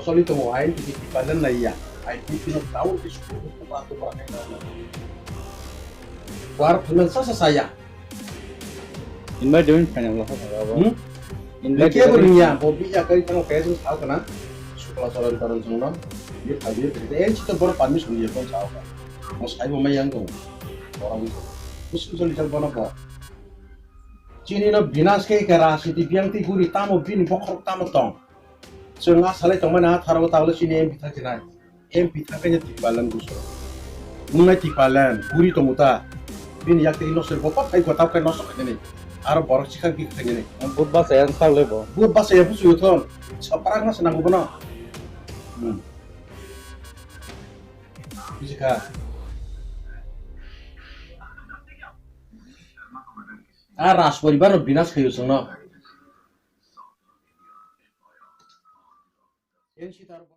soli to mo ain ti palan na iya ai ti pino tahu ti su ko pa to pa war punan sa saya invite doing fine Allah hmm invite ke berinya hobi ya kai tang kai su tahu kana sukla solan taran sungna ये खाली है तो बड़ा पानी सुन लिया कौन सा होगा मस्काई में मैं यंग हूँ orang itu उसको चल चल बना पा चीनी ना बिनास के करा सिटी बियांग ती गुरी तामो बिन बखर तामो तong जोंहा साले तंग mana थारो तावले चीनी एम पिथा जिनाय एम पिथा के ती बालन गुसो मुंगा ती बालन गुरी तो मुता बिन याक ती नसर बपा खाइ गताव के नसर खाइ आरो बर सिखां की खाइ ने बहुत बस है साल ले बो बुत बास या बुसु थन सपराग ना सनांगो बना Jika ras poribar binas kayu sungno.